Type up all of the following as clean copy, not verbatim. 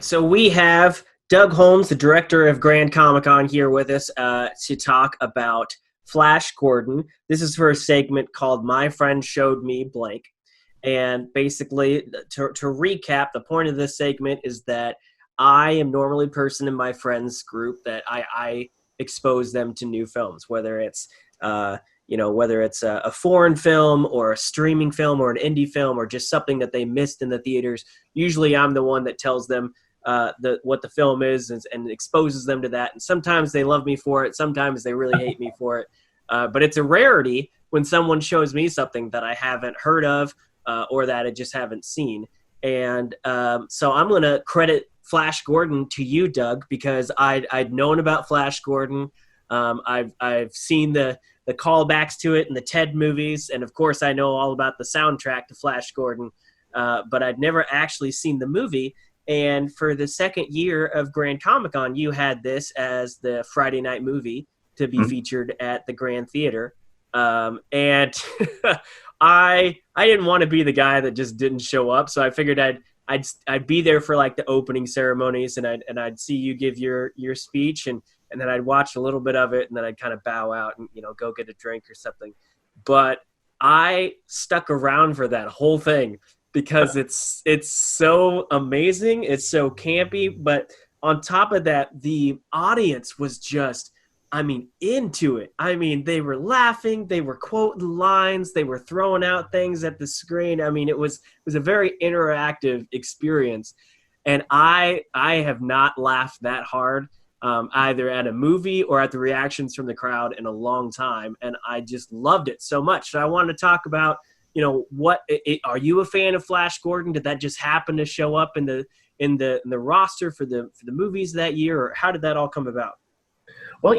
So we have Doug Holmes, the director of Grand Comic Con, here with us to talk about Flash Gordon. This is for a segment called My Friend Showed Me Blank. And basically, to recap, the point of this segment is that I am normally a person in my friends group that I expose them to new films, whether it's a foreign film or a streaming film or an indie film or just something that they missed in the theaters. Usually I'm the one that tells them what the film is and exposes them to that. And sometimes they love me for it. Sometimes they really hate me for it. But it's a rarity when someone shows me something that I haven't heard of or that I just haven't seen. And so I'm going to credit Flash Gordon to you, Doug, because I'd known about Flash Gordon. I've seen the callbacks to it in the Ted movies. And of course I know all about the soundtrack to Flash Gordon, but I'd never actually seen the movie. And for the second year of Grand Comic Con, you had this as the Friday night movie to be featured at the Grand Theater. And I didn't want to be the guy that just didn't show up. So I figured I'd be there for like the opening ceremonies and I'd see you give your speech and then I'd watch a little bit of it and then I'd kind of bow out and, go get a drink or something. But I stuck around for that whole thing because it's so amazing. It's so campy. But on top of that, the audience was just, into it. They were laughing. They were quoting lines. They were throwing out things at the screen. It was a very interactive experience. And I have not laughed that hard either at a movie or at the reactions from the crowd in a long time. And I just loved it so much. So I wanted to talk about, are you a fan of Flash Gordon? Did that just happen to show up in the roster for the movies that year, or how did that all come about? Well,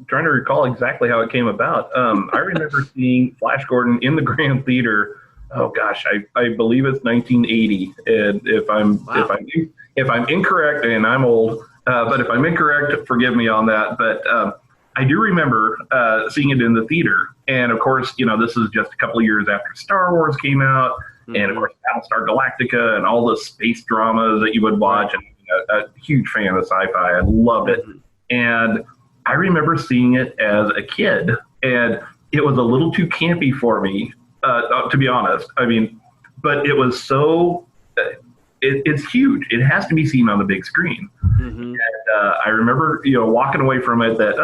trying to recall exactly how it came about. I remember seeing Flash Gordon in the Grand Theater. Oh gosh, I believe it's 1980. And if I'm incorrect, and I'm old, but if I'm incorrect, forgive me on that. But I do remember seeing it in the theater. And of course, this is just a couple of years after Star Wars came out, and of course, Battlestar Galactica and all the space dramas that you would watch. And a huge fan of sci-fi. I loved it. And I remember seeing it as a kid, and it was a little too campy for me, to be honest. But it was so, it's huge. It has to be seen on the big screen. And I remember, walking away from it that,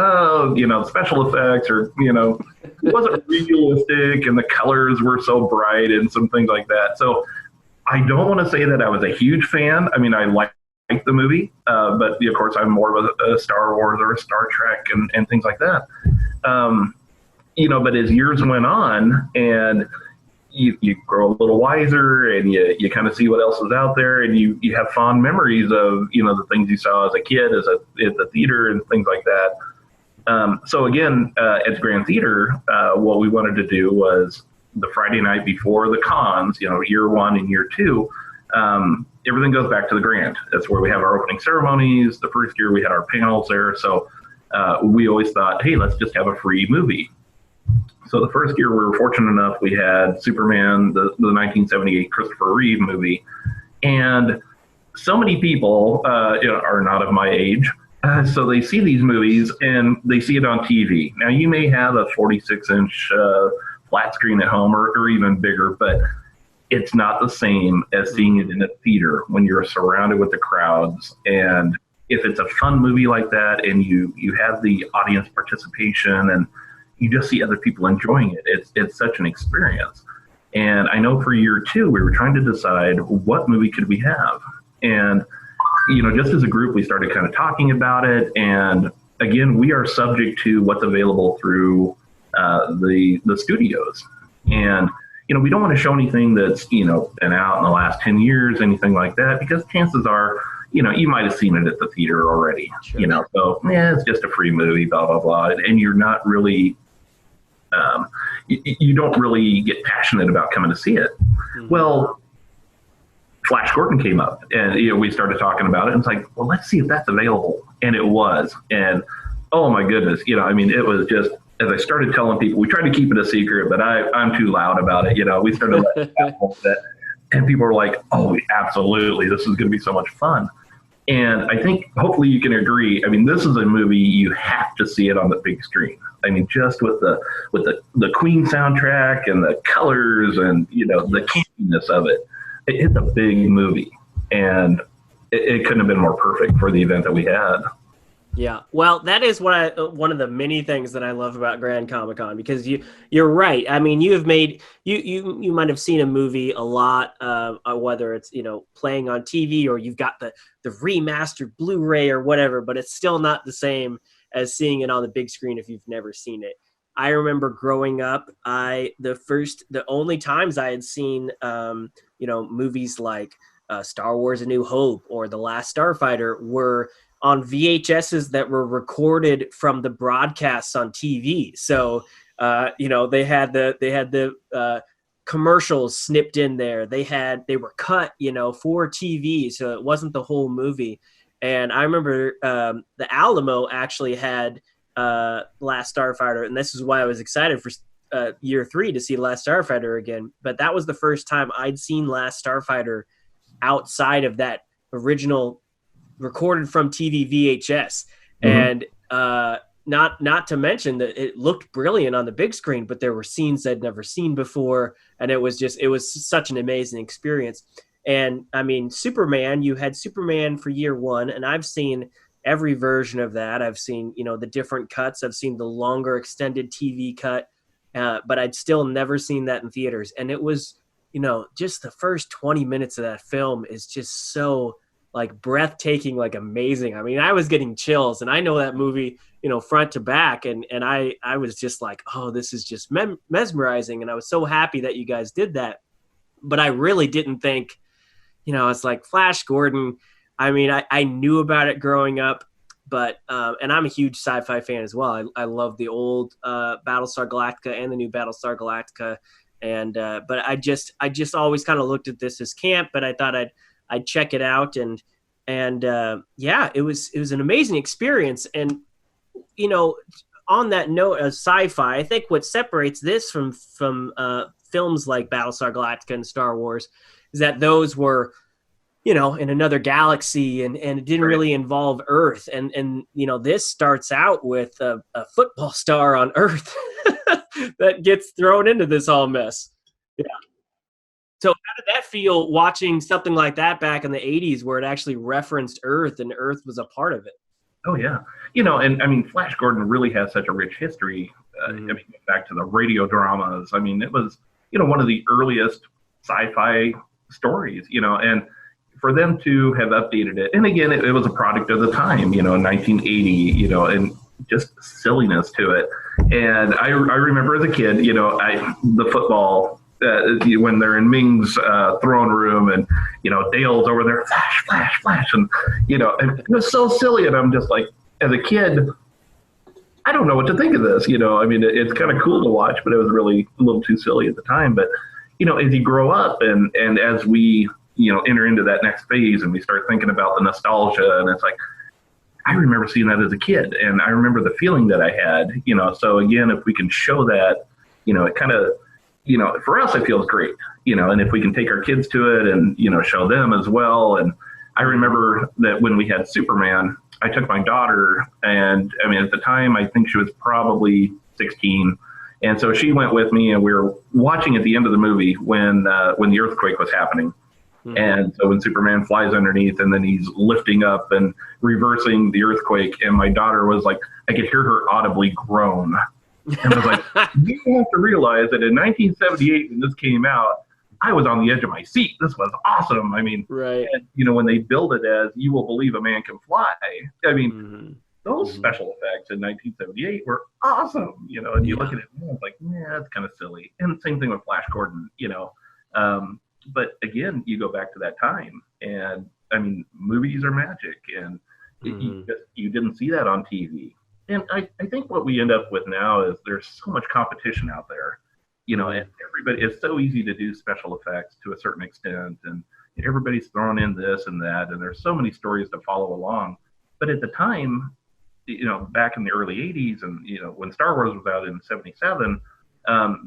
special effects or, it wasn't realistic and the colors were so bright and some things like that. So I don't want to say that I was a huge fan. I like the movie, but of course I'm more of a Star Wars or a Star Trek and things like that. But as years went on and you grow a little wiser and you kind of see what else is out there and you have fond memories of, the things you saw as a kid at the theater and things like that. So again, at the Grand Theater, what we wanted to do was the Friday night before the cons, year one and year two, everything goes back to the Grand. That's where we have our opening ceremonies. The first year we had our panels there. So we always thought, hey, let's just have a free movie. So the first year we were fortunate enough, we had Superman, the 1978 Christopher Reeve movie. And so many people are not of my age. So they see these movies and they see it on TV. Now you may have a 46-inch flat screen at home or even bigger, but it's not the same as seeing it in a theater when you're surrounded with the crowds. And if it's a fun movie like that and you have the audience participation and you just see other people enjoying it, it's such an experience. And I know for year two, we were trying to decide what movie could we have. And, just as a group, we started kind of talking about it. And again, we are subject to what's available through the studios. And we don't want to show anything that's, been out in the last 10 years, anything like that, because chances are, you might have seen it at the theater already, Sure. So, it's just a free movie, blah, blah, blah. And you're not really, you don't really get passionate about coming to see it. Well, Flash Gordon came up and, we started talking about it and it's like, well, let's see if that's available. And it was. And, oh my goodness, it was just, as I started telling people, we tried to keep it a secret, but I'm too loud about it. We started letting people that, and people were like, oh, absolutely, this is going to be so much fun. And I think hopefully you can agree. I mean, this is a movie you have to see it on the big screen. I mean, just with the Queen soundtrack and the colors and the campiness of it, it's a big movie, and it couldn't have been more perfect for the event that we had. Yeah, well, that is one of the many things that I love about Grand Comic Con, because you're right. I mean, you have made you might have seen a movie a lot, whether it's playing on TV or you've got the remastered Blu-ray or whatever, but it's still not the same as seeing it on the big screen if you've never seen it. I remember growing up, the only times I had seen movies like Star Wars: A New Hope or The Last Starfighter were on VHSs that were recorded from the broadcasts on TV. So, they had the commercials snipped in there. They were cut, for TV. So it wasn't the whole movie. And I remember the Alamo actually had Last Starfighter. And this is why I was excited for year 3 to see Last Starfighter again. But that was the first time I'd seen Last Starfighter outside of that original recorded from TV VHS. And not to mention that it looked brilliant on the big screen, but there were scenes I'd never seen before, and it was such an amazing experience. And I mean, Superman, you had Superman for year 1, and I've seen every version of that. I've seen the different cuts. I've seen the longer extended TV cut, but I'd still never seen that in theaters. And it was just the first 20 minutes of that film is just so like breathtaking, like amazing. I mean, I was getting chills, and I know that movie, front to back. And I was just like, oh, this is just mesmerizing. And I was so happy that you guys did that. But I really didn't think, it's like Flash Gordon. I mean, I knew about it growing up, but, and I'm a huge sci-fi fan as well. I love the old Battlestar Galactica and the new Battlestar Galactica. And, but I just always kind of looked at this as camp, but I thought I'd check it out, and yeah, it was an amazing experience. And on that note of sci-fi, I think what separates this from films like Battlestar Galactica and Star Wars is that those were in another galaxy, and it didn't really involve Earth, and this starts out with a football star on Earth that gets thrown into this whole mess. Yeah. So how did that feel watching something like that back in the 80s where it actually referenced Earth and Earth was a part of it? Oh, yeah. And I mean, Flash Gordon really has such a rich history. I mean, back to the radio dramas. I mean, it was, one of the earliest sci-fi stories, and for them to have updated it. And again, it was a product of the time, in 1980, and just silliness to it. And I remember as a kid, the football, when they're in Ming's throne room, and Dale's over there, flash, flash, flash, and and it was so silly. And I'm just like, as a kid, I don't know what to think of this. I mean, it's kind of cool to watch, but it was really a little too silly at the time. But as you grow up, and as we enter into that next phase, and we start thinking about the nostalgia, and it's like, I remember seeing that as a kid, and I remember the feeling that I had. So again, if we can show that, it kind of, for us, it feels great, and if we can take our kids to it and, show them as well. And I remember that when we had Superman, I took my daughter, and I mean, at the time, I think she was probably 16. And so she went with me, and we were watching at the end of the movie when the earthquake was happening. And so when Superman flies underneath, and then he's lifting up and reversing the earthquake, and my daughter was like, I could hear her audibly groan. And I was like, you have to realize that in 1978, when this came out, I was on the edge of my seat. This was awesome. I mean, right. And, when they build it as You Will Believe a Man Can Fly, I mean, those special effects in 1978 were awesome, and you look at it and it's like, yeah, that's kind of silly. And same thing with Flash Gordon, but again, you go back to that time, and I mean, movies are magic, and you didn't see that on TV. And I think what we end up with now is there's so much competition out there, and everybody, it's so easy to do special effects to a certain extent, and everybody's throwing in this and that, and there's so many stories to follow along. But at the time, back in the early 80s, and when Star Wars was out in 77,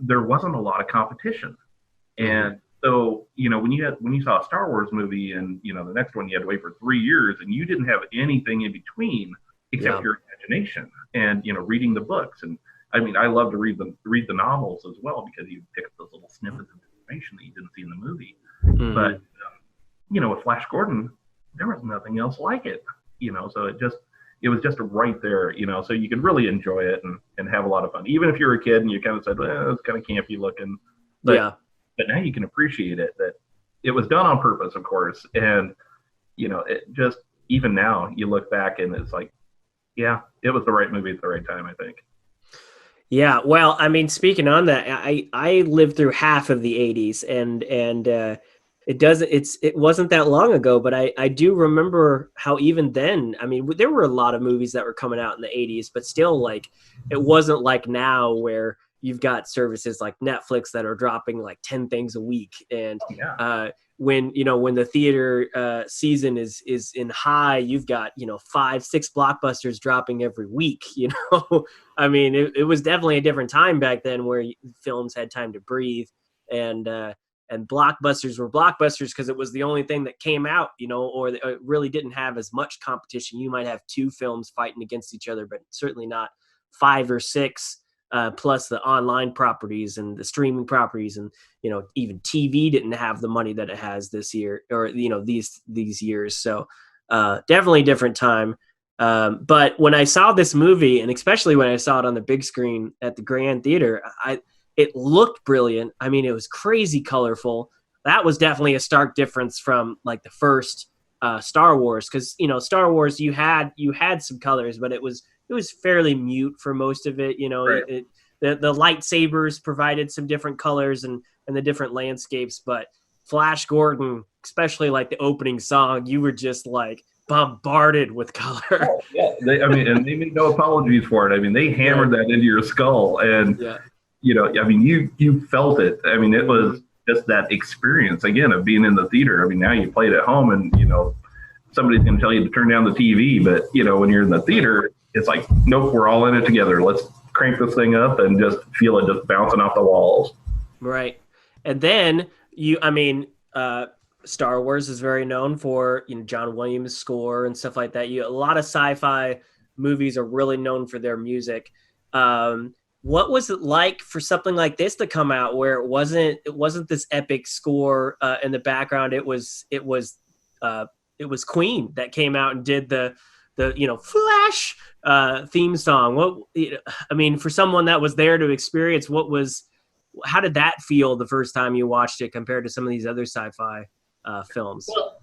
there wasn't a lot of competition. And So, when you saw a Star Wars movie and, the next one you had to wait for 3 years and you didn't have anything in between except Yeah. your imagination and, reading the books. And I mean, I love to read the novels as well because you pick up those little snippets of information that you didn't see in the movie. But, with Flash Gordon, there was nothing else like it, so it was just right there, so you could really enjoy it and have a lot of fun. Even if you're a kid and you kind of said, well, it's kind of campy looking. But, Yeah. but now you can appreciate it, that it was done on purpose, of course. And, it just, even now you look back and it's like, yeah, it was the right movie at the right time, I think. Yeah, well, I mean, speaking on that, I lived through half of the '80s, and it wasn't that long ago, but I do remember how even then, I mean, there were a lot of movies that were coming out in the '80s, but still, like, it wasn't like now where you've got services like Netflix that are dropping like 10 things a week, and Yeah. when the theater season is in high, you've got 5-6 blockbusters dropping every week. I mean, it was definitely a different time back then where films had time to breathe, and blockbusters were blockbusters because it was the only thing that came out, or it really didn't have as much competition. You might have 2 films fighting against each other, but certainly not 5 or 6. Plus the online properties and the streaming properties, and even TV didn't have the money that it has this year, or these years. So definitely different time. But when I saw this movie, and especially when I saw it on the big screen at the Grand Theater, it looked brilliant. I mean, it was crazy colorful. That was definitely a stark difference from like the first Star Wars, because Star Wars, you had some colors, but it was fairly mute for most of it. Right. The lightsabers provided some different colors and the different landscapes, but Flash Gordon, especially like the opening song, you were just like bombarded with color. Oh, yeah. And they made no apologies for it. I mean, they hammered that into your skull, and Yeah. I mean, you felt it. I mean, it was just that experience again of being in the theater. I mean, now you play it at home, and somebody's going to tell you to turn down the TV, but when you're in the theater, it's like, nope, we're all in it together. Let's crank this thing up and just feel it just bouncing off the walls. Right. And then Star Wars is very known for John Williams' score and stuff like that. A lot of sci-fi movies are really known for their music. What was it like for something like this to come out where it wasn't this epic score in the background? It was Queen that came out and did the Flash theme song. For someone that was there to experience, how did that feel the first time you watched it compared to some of these other sci-fi films? Well,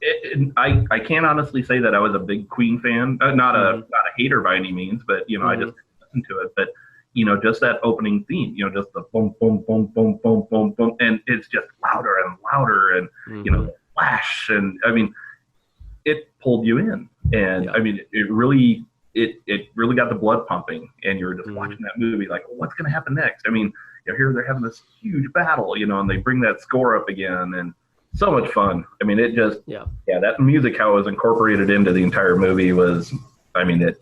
I can't honestly say that I was a big Queen fan. Not a hater by any means, but I just listened to it. But just that opening theme, just the boom, boom, boom, boom, boom, boom, boom, and it's just louder and louder, and the flash, and I mean, it pulled you in, and I mean, it really got the blood pumping, and you're just watching that movie like, what's going to happen next? I mean, here they're having this huge battle, and they bring that score up again, and so much fun. I mean, it just that music, how it was incorporated into the entire movie was, I mean,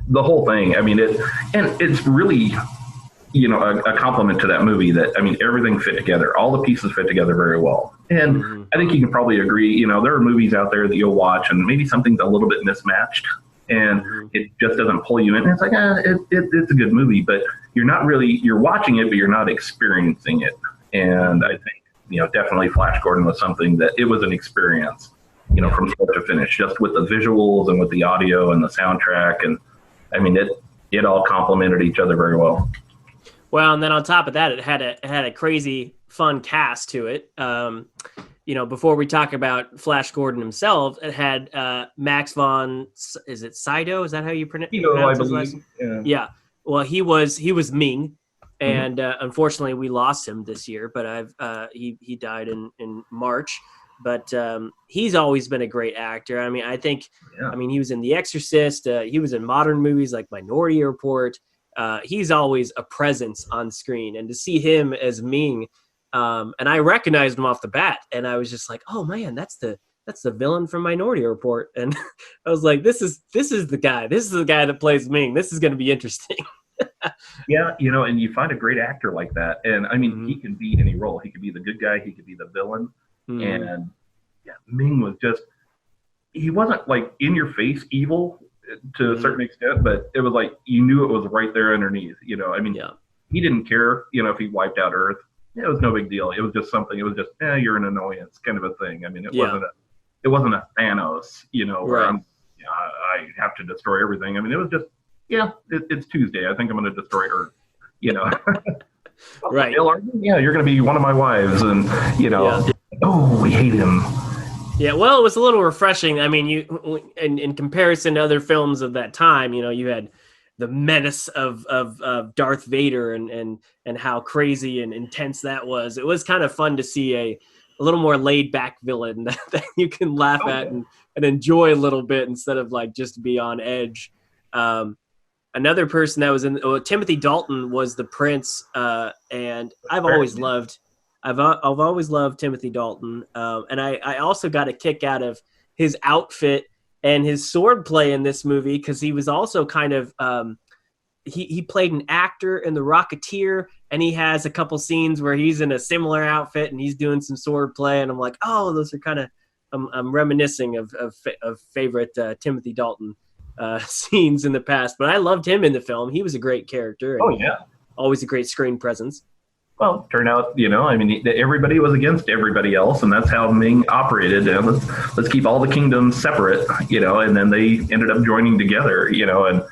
the whole thing. I mean, it's really a compliment to that movie that, I mean, everything fit together. All the pieces fit together very well. And I think you can probably agree, there are movies out there that you'll watch and maybe something's a little bit mismatched and it just doesn't pull you in. And it's like, it's a good movie, but you're watching it, but you're not experiencing it. And I think, definitely Flash Gordon was something that it was an experience, from start to finish, just with the visuals and with the audio and the soundtrack. And I mean, it all complemented each other very well. Well, and then on top of that, it had a crazy fun cast to it. Before we talk about Flash Gordon himself, it had Max von, is it Sydow? Is that how you pronounce his last name? Yeah. Well, he was Ming, and unfortunately we lost him this year. But he died in March. But he's always been a great actor. I mean, I think, he was in The Exorcist. He was in modern movies like Minority Report. He's always a presence on screen, and to see him as Ming, and I recognized him off the bat, and I was just like, oh man, that's the villain from Minority Report, and I was like, this is the guy that plays Ming. This is going to be interesting. Yeah, and you find a great actor like that, and I mean, he can be any role. He could be the good guy, he could be the villain, Mm-hmm. and yeah, Ming was just he wasn't like in your face evil to a Mm-hmm. certain extent, but it was like you knew it was right there underneath. I mean, Yeah. he didn't care, if he wiped out Earth. It was no big deal. It was just something. It was just, you're an annoyance kind of a thing. I mean, Yeah. it wasn't a Thanos, where Right. I have to destroy everything. I mean, it was just, yeah, it's Tuesday. I think I'm going to destroy Earth. You know, Right. yeah, you're going to be one of my wives, and Yeah. oh, we hate him. Yeah, well, it was a little refreshing. I mean, you in comparison to other films of that time, you had the menace of Darth Vader and how crazy and intense that was. It was kind of fun to see a little more laid back villain that you can laugh Oh at yeah, and enjoy a little bit instead of like just be on edge. Um, Another person that was Timothy Dalton was the prince, and I've always loved Timothy Dalton, and I also got a kick out of his outfit and his sword play in this movie because he was also kind of he played an actor in The Rocketeer, and he has a couple scenes where he's in a similar outfit and he's doing some sword play, and I'm like, oh, those are kind of I'm reminiscing of favorite Timothy Dalton scenes in the past, but I loved him in the film. He was a great character oh and yeah. always a great screen presence. Well, turned out, I mean, everybody was against everybody else, and that's how Ming operated. And let's keep all the kingdoms separate, and then they ended up joining together, and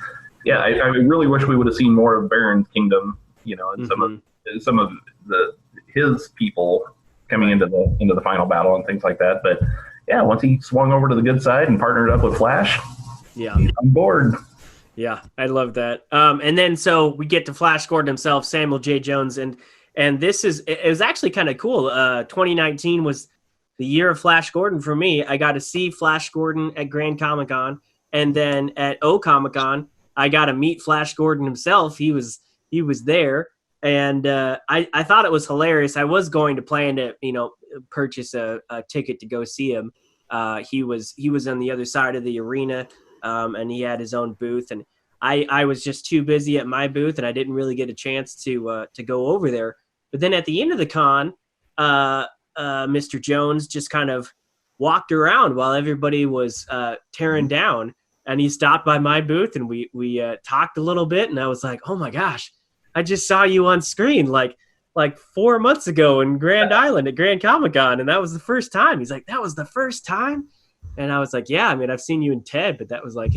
yeah, I really wish we would have seen more of Baron's kingdom, and Mm-hmm. some of the his people coming Right. into the final battle and things like that. But yeah, once he swung over to the good side and partnered up with Flash, Yeah. he's on board. Yeah, I love that. And then so we get to Flash Gordon himself, Samuel J. Jones, and this is it was actually kind of cool. 2019 was the year of Flash Gordon for me. I got to see Flash Gordon at Grand Comic Con, and then at O Comic Con, I got to meet Flash Gordon himself. He was there, and I thought it was hilarious. I was going to plan to purchase a ticket to go see him. He was on the other side of the arena, and he had his own booth, and I was just too busy at my booth, and I didn't really get a chance to go over there. But then at the end of the con, Mr. Jones just kind of walked around while everybody was tearing down, and he stopped by my booth, and we talked a little bit, and I was like, oh my gosh, I just saw you on screen like 4 months ago in Grand Island at Grand Comic Con, and that was the first time. He's like, that was the first time. And I was like, yeah, I mean, I've seen you in Ted, but that was like,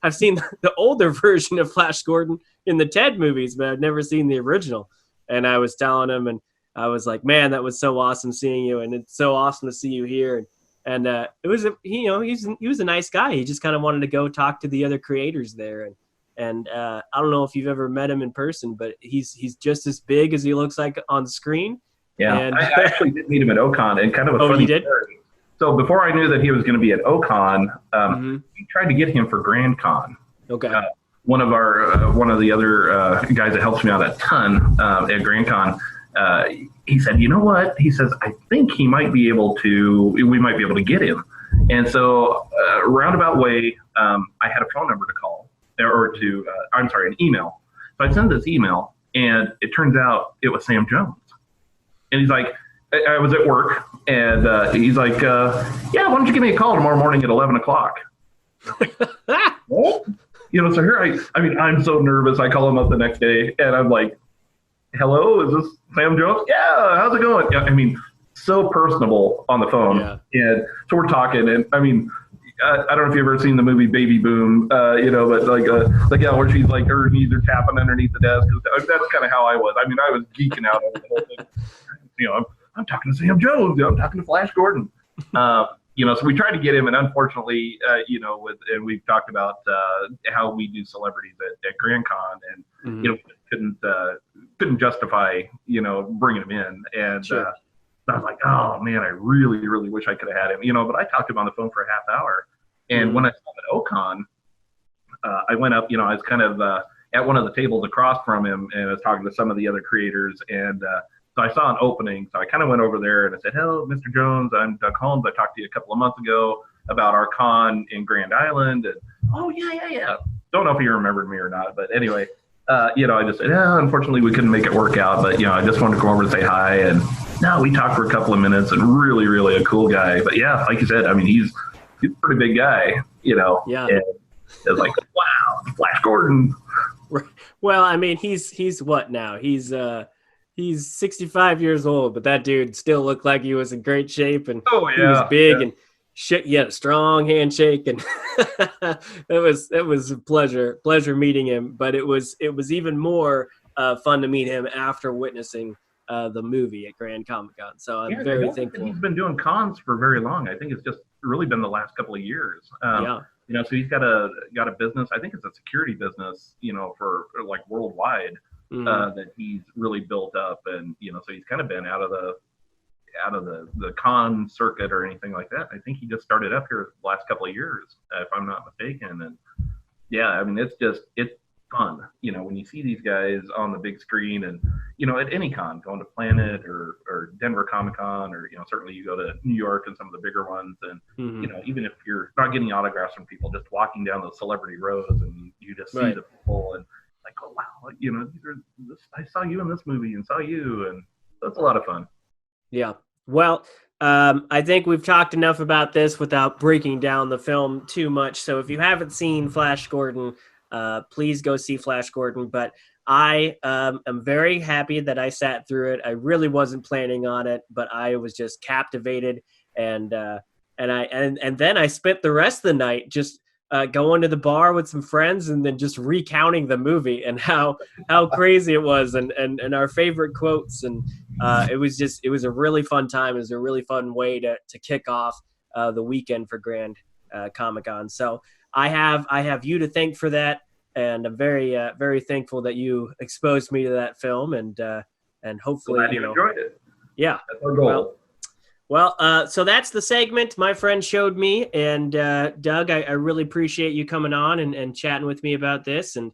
I've seen the older version of Flash Gordon in the Ted movies, but I've never seen the original. And I was telling him, and I was like, man, that was so awesome seeing you. And it's so awesome to see you here. And it was, he was a nice guy. He just kind of wanted to go talk to the other creators there. And I don't know if you've ever met him in person, but he's just as big as he looks like on screen. Yeah, And I actually did meet him at Ocon, and kind of a oh, you funny did? story. So before I knew that he was going to be at Ocon, Mm-hmm. we tried to get him for Grand Con. Okay. One of the other guys that helps me out a ton at Grand Con, he said, you know what? He says, I think we might be able to get him. And so roundabout way, I had a phone number to call an email. So I sent this email, and it turns out it was Sam Jones. And he's like, I was at work, and he's like, yeah, why don't you give me a call tomorrow morning at 11 o'clock? What? So here I mean, I'm so nervous. I call him up the next day, and I'm like, hello, is this Sam Jones? Yeah, how's it going? Yeah, I mean, so personable on the phone. Yeah. And so we're talking, and I mean, I don't know if you've ever seen the movie Baby Boom, but like where she's like, her knees are tapping underneath the desk. That's kind of how I was. I mean, I was geeking out over the whole thing. I'm talking to Sam Jones. I'm talking to Flash Gordon. So we tried to get him, and unfortunately, and we've talked about how we do celebrities at Grand Con, and couldn't justify bringing him in, and Sure. I was like, oh man, I really really wish I could have had him, but I talked to him on the phone for a half hour, and when I saw him at Ocon, I went up, I was kind of at one of the tables across from him, and I was talking to some of the other creators, and so I saw an opening, so I kind of went over there and I said, hello, Mr. Jones, I'm Doug Holmes. I talked to you a couple of months ago about our con in Grand Island. And, oh, yeah. Don't know if he remembered me or not, but anyway, I just said, yeah, unfortunately we couldn't make it work out, but I just wanted to go over and say hi. And no, we talked for a couple of minutes, and really, really a cool guy. But yeah, like you said, I mean, he's a pretty big guy, Yeah. And it's like, wow, Flash Gordon. Well, I mean, he's what now? He's 65 years old, but that dude still looked like he was in great shape, and Oh he was yeah, big yeah. and shit. He had a strong handshake, and it was a pleasure meeting him. But it was even more fun to meet him after witnessing the movie at Grand Comic Con. So I'm Yeah, I very don't think that thankful. he's been doing cons for very long. I think it's just really been the last couple of years. Yeah. So he's got a business. I think it's a security business, for like worldwide, Mhm. that he's really built up, and so he's kind of been out of the con circuit or anything like that. I think he just started up here the last couple of years, if I'm not mistaken. And yeah, I mean, it's fun, when you see these guys on the big screen, and at any con, going to Planet or Denver Comic Con, or certainly you go to New York and some of the bigger ones, and Mhm. even if you're not getting autographs from people, just walking down those celebrity rows, and you just see Right. the people, and like, oh wow, I saw you in this movie and saw you, and that's a lot of fun. Yeah. Well, I think we've talked enough about this without breaking down the film too much. So if you haven't seen Flash Gordon, please go see Flash Gordon. But I am very happy that I sat through it. I really wasn't planning on it, but I was just captivated, and and then I spent the rest of the night just going to the bar with some friends and then just recounting the movie and how crazy it was, and our favorite quotes. And it was a really fun time. It was a really fun way to kick off the weekend for Grand Comic Con. So I have you to thank for that, and I'm very thankful that you exposed me to that film, and hopefully, Glad you enjoyed it. yeah. That's our Well, goal. so that's the segment my friend showed me. And Doug, I really appreciate you coming on and chatting with me about this. And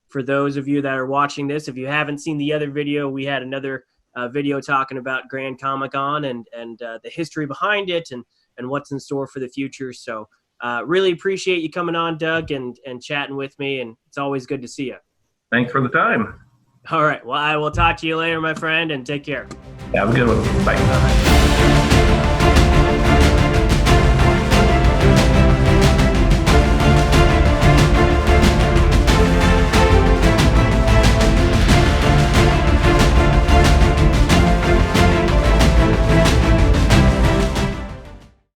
for those of you that are watching this, if you haven't seen the other video, we had another video talking about Grand Comic Con and the history behind it, and what's in store for the future. So really appreciate you coming on, Doug, and chatting with me. And it's always good to see you. Thanks for the time. All right. Well, I will talk to you later, my friend, and take care. Have a good one. Bye. Bye.